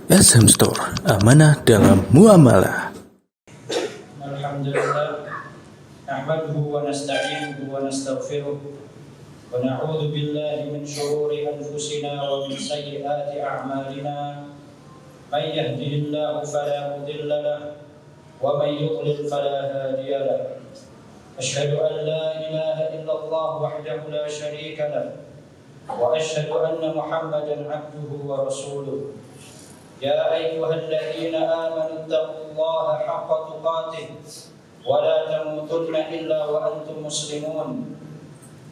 SM Store, amanah dalam muamalah. Alhamdulillah, nahmaduhu wa nasta'inuhu wa nastaghfiruh wa na'udzu billahi min shururi anfusina wa min sayyiati a'malina. May yahdihillahu fala mudilla lahu wa may yudlil fala hadiya lahu. Asyhadu an la ilaha illallah wahdahu la syarika lahu wa asyhadu anna Muhammadan 'abduhu wa rasuluh. يا أيها الذين آمنوا اتقوا الله حق تقاته ولا تموتن إلا وأنتم مسلمون.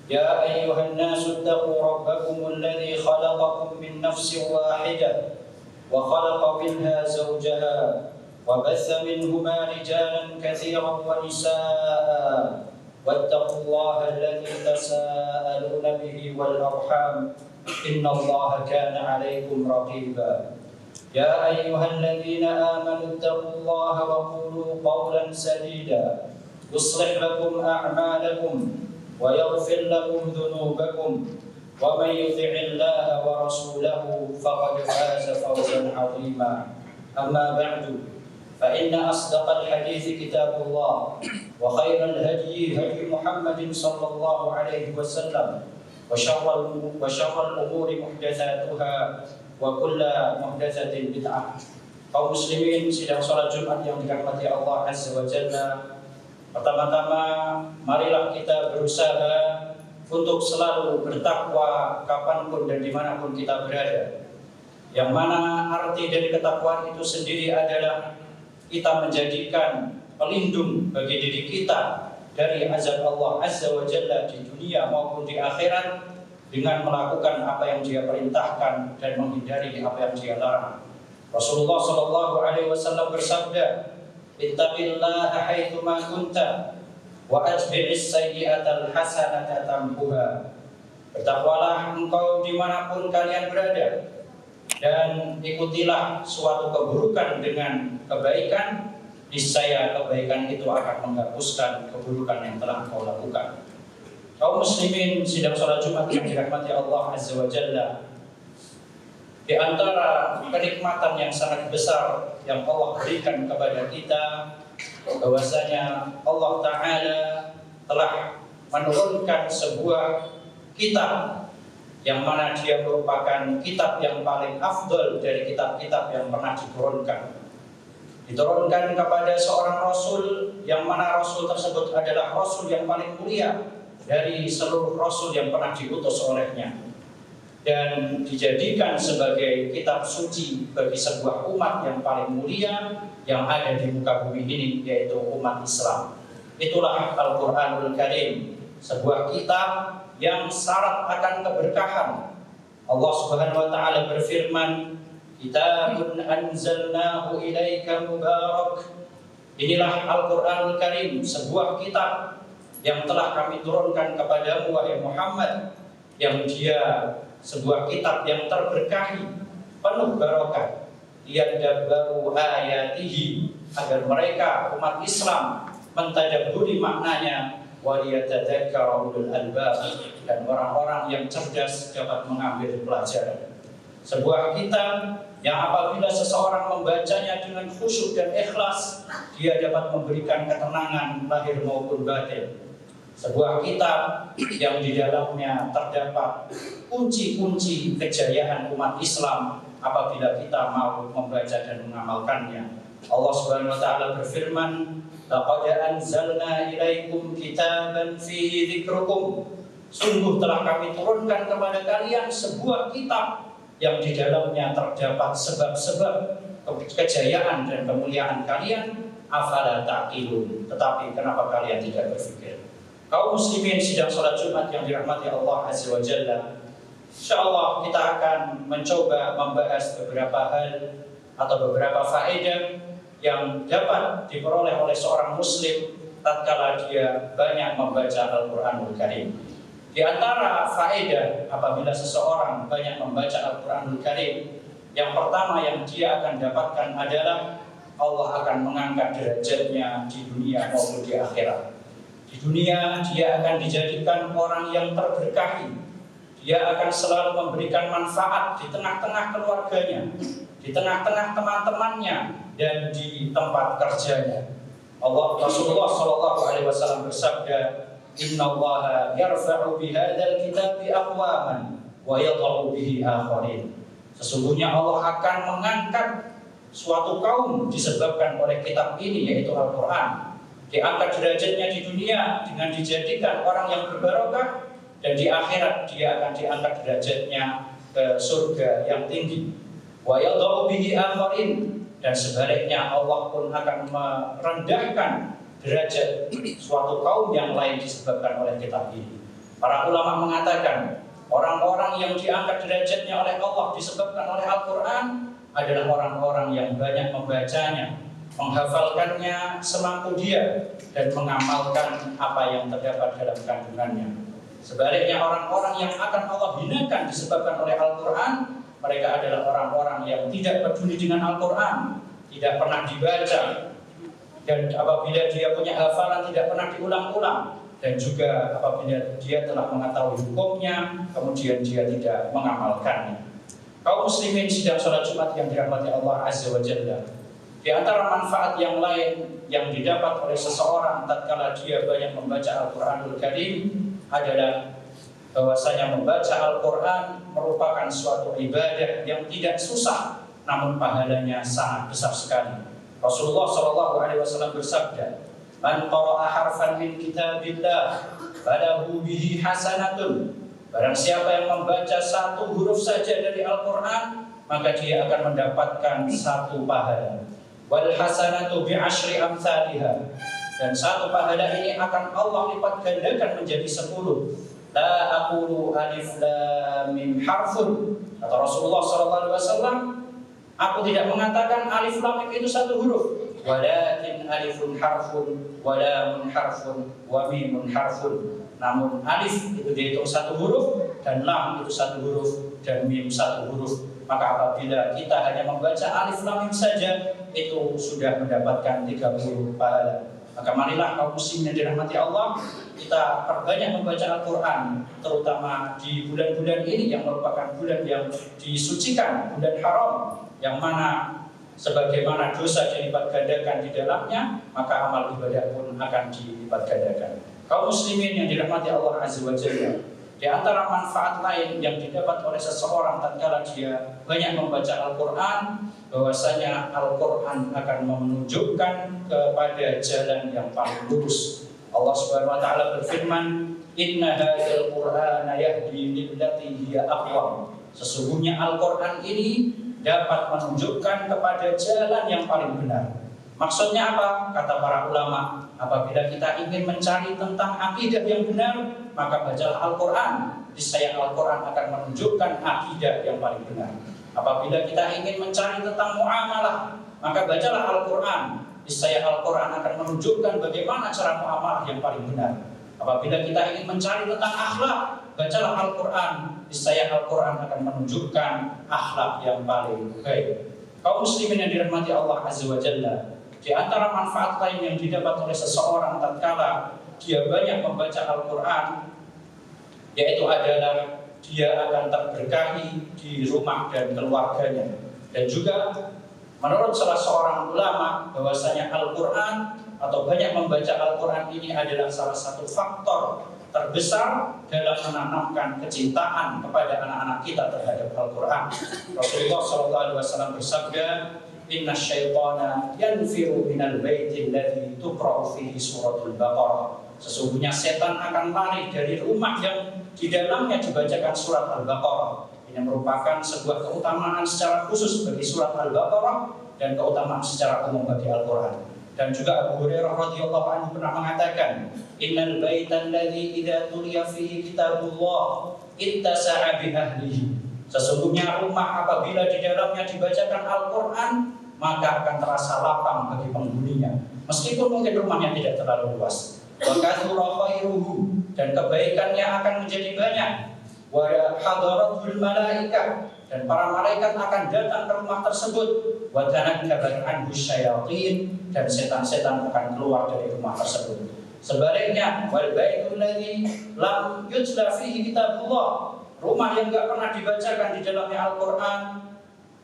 يا أيها الناس اتقوا ربكم الذي خلقكم من نفس واحدة وخلق منها زوجها وبث منهما رجالا كثيرا ونساء واتقوا الله الذي تساءلون به والأرحام إن الله كان عليكم رقيبا. يا أيها الذين آمنوا اتقوا الله وقولوا قولا سديدا يصلح لكم أعمالكم ويغفر لكم ذنوبكم ومن يطع الله ورسوله فقد فاز فوزا عظيما. أما بعد فإن أصدق الحديث كتاب الله وخير الهدي هدي محمد صلى الله عليه وسلم وشر الأمور محدثاتها wa kulla muhdatsatin bid'ah. Kaum muslimin sidang salat Jumat yang dirahmati Allah Azza wa Jalla, pertama-tama marilah kita berusaha untuk selalu bertakwa kapanpun dan dimanapun kita berada. Yang mana arti dari ketakwaan itu sendiri adalah kita menjadikan pelindung bagi diri kita dari azab Allah Azza wa Jalla di dunia maupun di akhirat, dengan melakukan apa yang Dia perintahkan dan menghindari apa yang Dia larang. Rasulullah sallallahu alaihi wasallam bersabda, "Ittaqillaha haitsu ma kunta wa atbi'is sayyi'atal hasanata tamhuha." Bertakwalah engkau dimanapun kalian berada, dan ikutilah suatu keburukan dengan kebaikan, niscaya kebaikan itu akan menghapuskan keburukan yang telah engkau lakukan. Kaum muslimin sidang salat Jumat yang dirahmati Allah Azza wa Jalla, di antara kenikmatan yang sangat besar yang Allah berikan kepada kita, bahwasanya Allah Ta'ala telah menurunkan sebuah kitab yang mana dia merupakan kitab yang paling afdal dari kitab-kitab yang pernah diturunkan. Diturunkan kepada seorang Rasul yang mana Rasul tersebut adalah Rasul yang paling mulia dari seluruh Rasul yang pernah diutus olehnya, dan dijadikan sebagai kitab suci bagi sebuah umat yang paling mulia yang ada di muka bumi ini, yaitu umat Islam. Itulah Al-Quranul Karim, sebuah kitab yang syarat akan keberkahan. Allah Subhanahu wa Ta'ala berfirman, "Kitabun anzalnahu ilaika mubarak." Inilah Al-Quranul Karim, sebuah kitab yang telah kami turunkan kepadamu wahai Muhammad, yang dia sebuah kitab yang terberkahi, penuh barokah, liyadabbaru ayatihi, agar mereka umat Islam mentadabburi maknanya, wa liyatadzakkara ulul albab, dan orang-orang yang cerdas dapat mengambil pelajaran. Sebuah kitab yang apabila seseorang membacanya dengan khusyuk dan ikhlas, dia dapat memberikan ketenangan lahir maupun batin. Sebuah kitab yang di dalamnya terdapat kunci-kunci kejayaan umat Islam apabila kita mau membaca dan mengamalkannya. Allah Subhanahu wa Ta'ala berfirman, "Laqad anzalna ilaikum kitaban fihi dzikrukum." Sungguh telah kami turunkan kepada kalian sebuah kitab yang di dalamnya terdapat sebab-sebab kejayaan dan kemuliaan kalian. Afala taqilun, tetapi kenapa kalian tidak berpikir? Kaum muslimin sidang salat Jumat yang dirahmati Allah Azza wa Jalla, insyaallah kita akan mencoba membahas beberapa hal atau beberapa faedah yang dapat diperoleh oleh seorang muslim tatkala dia banyak membaca Al-Quranul Karim. Di antara faedah apabila seseorang banyak membaca Al-Quranul Karim, yang pertama yang dia akan dapatkan adalah Allah akan mengangkat derajatnya di dunia maupun di akhirat. Di dunia dia akan dijadikan orang yang terberkahi. Dia akan selalu memberikan manfaat di tengah-tengah keluarganya, di di tengah-tengah teman-temannya, dan di tempat kerjanya. Rasulullah Shallallahu Alaihi Wasallam bersabda, Inna Allah yarfa'u bihadzal kitabi aqwaman wa yadh'u bihi akharin. Sesungguhnya Allah akan mengangkat suatu kaum disebabkan oleh kitab ini, yaitu Al-Quran. Diangkat derajatnya di dunia dengan dijadikan orang yang berbarokah, dan di akhirat dia akan diangkat derajatnya ke surga yang tinggi. Wa yadh'u bihi akharin, dan sebaliknya Allah pun akan merendahkan derajat suatu kaum yang lain disebabkan oleh kitab ini. Para ulama mengatakan orang-orang yang diangkat derajatnya oleh Allah disebabkan oleh Al-Quran adalah orang-orang yang banyak membacanya, menghafalkannya semampu dia, dan mengamalkan apa yang terdapat dalam kandungannya. Sebaliknya orang-orang yang akan Allah hinakan disebabkan oleh Al-Quran, mereka adalah orang-orang yang tidak peduli dengan Al-Quran, tidak pernah dibaca, dan apabila dia punya hafalan tidak pernah diulang-ulang, dan juga apabila dia telah mengetahui hukumnya, kemudian dia tidak mengamalkannya. Kaum muslimin sidang salat Jumat yang dirahmati Allah Azza wa Jalla, di antara manfaat yang lain yang didapat oleh seseorang tatkala dia banyak membaca Al-Quranul Karim adalah bahwasanya membaca Al-Quran merupakan suatu ibadah yang tidak susah, namun pahalanya sangat besar sekali. Rasulullah Shallallahu Alaihi Wasallam bersabda, Man qara'a harfan min kitabillah falahu bihi hasanatun. Barang siapa yang membaca satu huruf saja dari Al-Quran, maka dia akan mendapatkan satu pahala. Wal hasanatu bi'ashri amsalihha. Dan satu pahala ini akan Allah lipat gandakan menjadi 10. La aqulu alif lam mim harfun. Kata Rasulullah SAW, aku tidak mengatakan alif lam mim itu satu huruf. Walakin alifun harfun, wa lamun harfun, wa mimun harfun. Namun alif itu dihitung satu huruf, dan lam itu satu huruf, dan mim satu huruf. Maka apabila kita hanya membaca alif lam mim saja, itu sudah mendapatkan 30 pahala. Maka marilah kaum muslimin yang dirahmati Allah, kita perbanyak membaca Al-Quran, terutama di bulan-bulan ini yang merupakan bulan yang disucikan, bulan haram, yang mana sebagaimana dosa dilipat gandakan di dalamnya, maka amal ibadah pun akan dilipat gandakan. Kaum muslimin yang dirahmati Allah Azza wa Jalla, di antara manfaat lain yang didapat oleh seseorang tatkala dia banyak membaca Al-Quran, bahwasanya Al-Quran akan menunjukkan kepada jalan yang paling lurus. Allah Subhanahu wa taala berfirman, Inna hadzal Qur'ana yahdi lillati hiya aqwam. Sesungguhnya Al-Quran ini dapat menunjukkan kepada jalan yang paling benar. Maksudnya apa? Kata para ulama, apabila kita ingin mencari tentang akidah yang benar, maka bacalah Al-Quran. Niscaya Al-Quran akan menunjukkan akidah yang paling benar. Apabila kita ingin mencari tentang muamalah, maka bacalah Al-Quran. Niscaya Al-Quran akan menunjukkan bagaimana cara muamalah yang paling benar. Apabila kita ingin mencari tentang akhlak, bacalah Al-Quran. Niscaya Al-Quran akan menunjukkan akhlak yang paling baik. Kaum muslimin yang dirahmati Allah Azza wa Jalla, di antara manfaat lain yang didapat oleh seseorang tatkala dia banyak membaca Al-Quran, yaitu adalah dia akan terberkahi di rumah dan keluarganya. Dan juga menurut salah seorang ulama, bahwasanya Al-Quran atau banyak membaca Al-Quran ini adalah salah satu faktor terbesar dalam menanamkan kecintaan kepada anak-anak kita terhadap Al-Quran. Rasulullah SAW bersabda, Inna syaitana yanfiru minal baiti alladhi tuqra'u fihi suratul Baqarah. Sesungguhnya setan akan lari dari rumah yang di dalamnya dibacakan surat Al-Baqarah. Ini merupakan sebuah keutamaan secara khusus bagi surat Al-Baqarah dan keutamaan secara umum bagi Al-Quran. Dan juga Abu Hurairah radhiyallahu anhu pernah mengatakan, Innal baitan alladhi idza tuliya fihi kitabullah ittasa'a bi ahlihi. Sesungguhnya rumah apabila di dalamnya dibacakan Al-Quran, maka akan terasa lapang bagi penghuninya, meskipun mungkin rumahnya tidak terlalu luas. Wa kathura khairuhu, dan kebaikannya akan menjadi banyak. Wa hadaratul malaikah, dan para malaikat akan datang ke rumah tersebut. Wa tanakkabat anhu syayatin, dan setan-setan akan keluar dari rumah tersebut. Sebaliknya, wal baitul ladzi lam yutla fihi kitabullah, rumah yang enggak pernah dibacakan di dalamnya Al-Quran,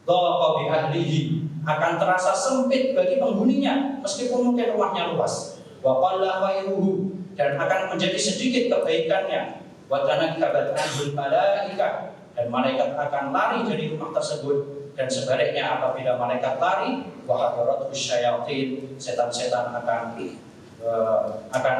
dhaqa bi ahlihi, akan terasa sempit bagi penghuninya meskipun mungkin rumahnya luas. Wa qalla khairuhu, dan akan menjadi sedikit kebaikannya. Wa tanakkabat anhul malaikah, dan malaikat akan lari dari rumah tersebut. Dan sebaliknya apabila malaikat lari, wa hadarathu syayatin, setan-setan akan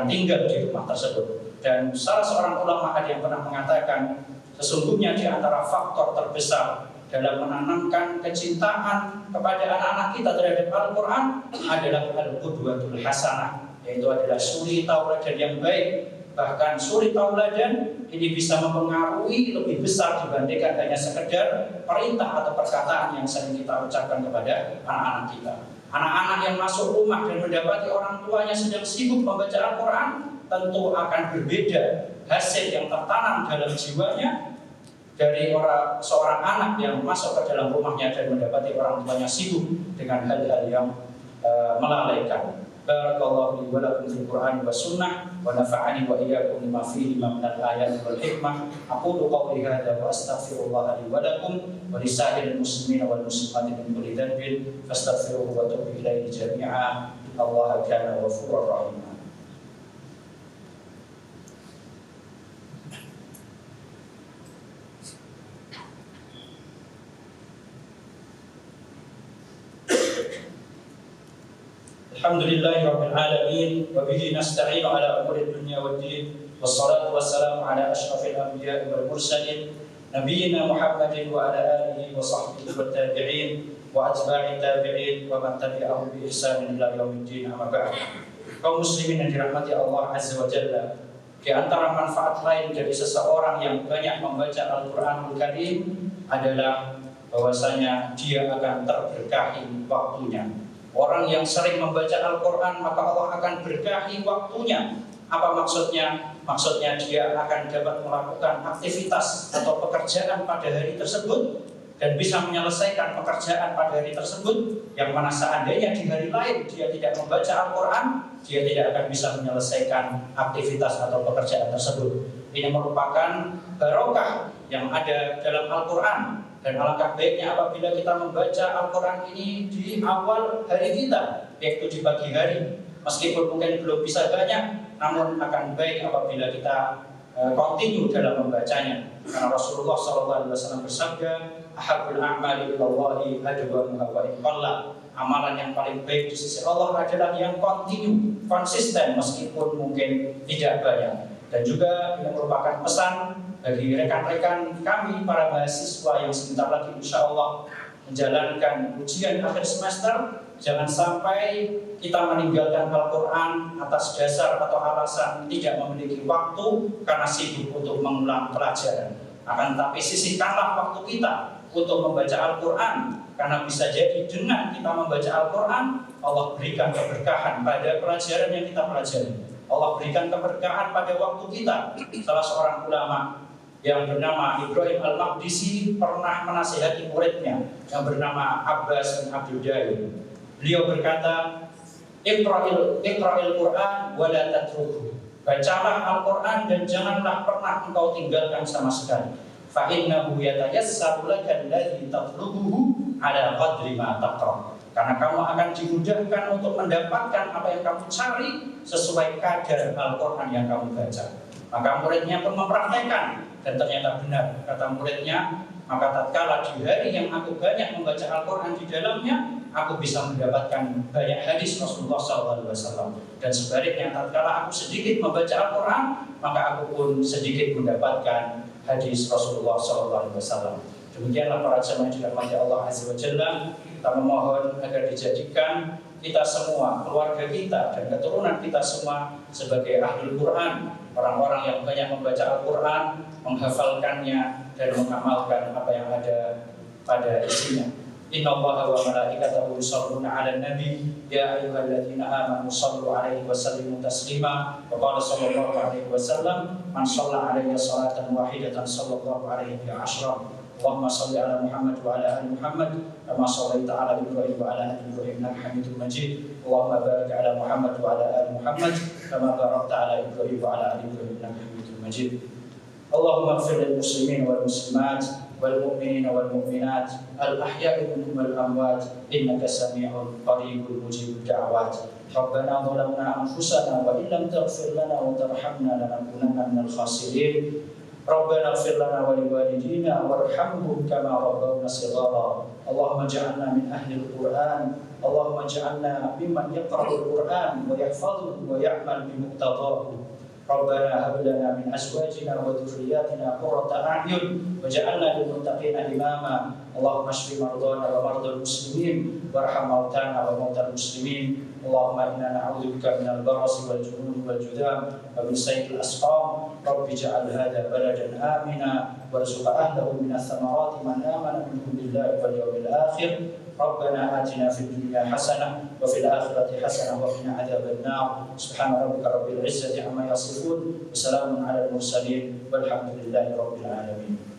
tinggal di rumah tersebut. Dan salah seorang ulama ada yang pernah mengatakan, sesungguhnya di antara faktor terbesar dalam menanamkan kecintaan kepada anak-anak kita terhadap Al-Quran adalah al-qudwatul hasanah, yaitu adalah suri tauladan yang baik. Bahkan suri tauladan ini bisa mempengaruhi lebih besar dibandingkan hanya sekedar perintah atau perkataan yang sering kita ucapkan kepada anak-anak kita. Anak-anak yang masuk rumah dan mendapati orang tuanya sedang sibuk membaca Al-Quran, tentu akan berbeda hasil yang tertanam dalam jiwanya dari seorang anak yang masuk ke dalam rumahnya dan mendapati orang tuanya sibuk dengan hal-hal yang melalaikan. Barakallahu li wa lakum fil Qur'an wa sunnah wa nafa'ani wa iyyakum lima fihi min al-ayati wal hikmah. Aqulu qawli hadza wa astaghfirullah li wa lakum wa li sa'iril muslimin wal muslimati min kulli dhanbin fastaghfiruhu wa tubu ilaihi jami'a. Allah kana ghafurur rahim. Alhamdulillahi rabbil alamin wa bihi nasta'inu ala umuri dunya waddin wassalatu wassalamu ala asyrafil anbiya'i wal mursalin nabiyyina Muhammadin wa ala alihi wa sahbihi wat tabi'in wa atba'i tabi'in wa man tabi'ahum bi ihsanin ila yaumiddin. Amma ba'd. Kaum muslimin yang dirahmati Allah azza wa jalla, di antara manfaat lain dari seseorang yang banyak membaca Al-Qur'anul Karim adalah bahwasanya dia akan terberkahi waktunya. Orang yang sering membaca Al-Quran maka Allah akan berkahi waktunya. Apa maksudnya? Maksudnya dia akan dapat melakukan aktivitas atau pekerjaan pada hari tersebut dan bisa menyelesaikan pekerjaan pada hari tersebut, yang mana seandainya di hari lain dia tidak membaca Al-Quran, dia tidak akan bisa menyelesaikan aktivitas atau pekerjaan tersebut. Ini merupakan barokah yang ada dalam Al-Quran. Dan alangkah baiknya apabila kita membaca Al-Quran ini di awal hari kita, yaitu di pagi hari. Meskipun mungkin belum bisa banyak, namun akan baik apabila kita continue dalam membacanya. Karena Rasulullah SAW bersabda, ahabbul a'mali ilallahi adwamuha wa in qalla. Amalan yang paling baik di sisi Allah adalah yang continue, konsisten meskipun mungkin tidak banyak. Dan juga ini merupakan pesan bagi rekan-rekan kami para mahasiswa yang sebentar lagi insya Allah menjalankan ujian akhir semester. Jangan sampai kita meninggalkan Al-Quran atas dasar atau alasan tidak memiliki waktu karena sibuk untuk mengulang pelajaran. Akan tetapi sisihkanlah waktu kita untuk membaca Al-Quran, karena bisa jadi dengan kita membaca Al-Quran Allah berikan keberkahan pada pelajaran yang kita pelajari. Allah berikan keberkahan pada waktu kita. Salah seorang ulama yang bernama Ibrahim Al-Maqdisi pernah menasihati muridnya yang bernama Abbas bin Abdul Daim. Beliau berkata, Iqra'il Qur'an wa la tatruku. Bacalah Al-Quran dan janganlah pernah engkau tinggalkan sama sekali. Fa innahu yatayassaru laka alladhi tatlubuhu ala qadri ma taqra. Karena kamu akan dimudahkan untuk mendapatkan apa yang kamu cari sesuai kadar Al-Quran yang kamu baca. Maka muridnya pun mempraktekkan, dan ternyata benar kata muridnya, maka tatkala di hari yang aku banyak membaca Al-Quran di dalamnya, aku bisa mendapatkan banyak hadis Rasulullah SAW. Dan sebaliknya tatkala aku sedikit membaca Al-Quran, maka aku pun sedikit mendapatkan hadis Rasulullah SAW. Demikianlah para jemaah yang dirahmati Allah Azza wa Jalla. Kita memohon agar dijadikan kita semua, keluarga kita dan keturunan kita semua sebagai ahli Quran, orang-orang yang banyak membaca Al-Quran, menghafalkannya dan mengamalkan apa yang ada pada isinya. Innallaha wa malaikatahu yusholluna 'alan nabi ya ayyuhalladzina amanu shallu 'alaihi wa sallimu taslima. Wa qala sallallahu alaihi wasallam, man shalla 'alayya shalatan wahidatan sallallahu 'alaihi bi 'ashra. Allahumma shalli 'ala Muhammad wa 'ala ali Muhammad kama shallaita 'ala Ibrahim wa 'ala ali Ibrahim innaka Hamidum Majid. Allahumma barik 'ala Muhammad wa 'ala ali Muhammad kama barakta 'ala Ibrahim wa 'ala ali Ibrahim innaka Hamidum Majid. Allahumma ighfir lil muslimin wal muslimat والمؤمنين والمؤمنات الأحياء منهم والأموات إنك سميع قريب مجيب الدعوات. ربنا ظلمنا أنفسنا وإن لم تغفر لنا وترحمنا لنكونن من الخاسرين. ربنا اغفر لنا ولوالدينا وارحمهم كما ربونا صغارا. اللهم اجعلنا من أهل القرآن. اللهم اجعلنا ممن يقرأ القرآن ويحفظه ويعمل بمقتضاه. ربنا هب لنا من أزواجنا وذرياتنا قرة أعين واجعلنا للمتقين إماما. اللهم اشف مرضانا ومرضى المسلمين وارحم موتانا وموتى المسلمين. اللهم إنا نعوذ بك من البرص والجنون والجذام ومن سيء الأسقام. رب اجعل هذا بلدا آمنا وارزق أهله من الثمرات من آمن منهم بالله واليوم الآخر. ربنا آتنا في الدنيا حسنة وفي الآخرة حسنة وقنا عذاب النار. سبحان ربك رب العزة عما يصفون وسلام على المرسلين والحمد لله رب العالمين.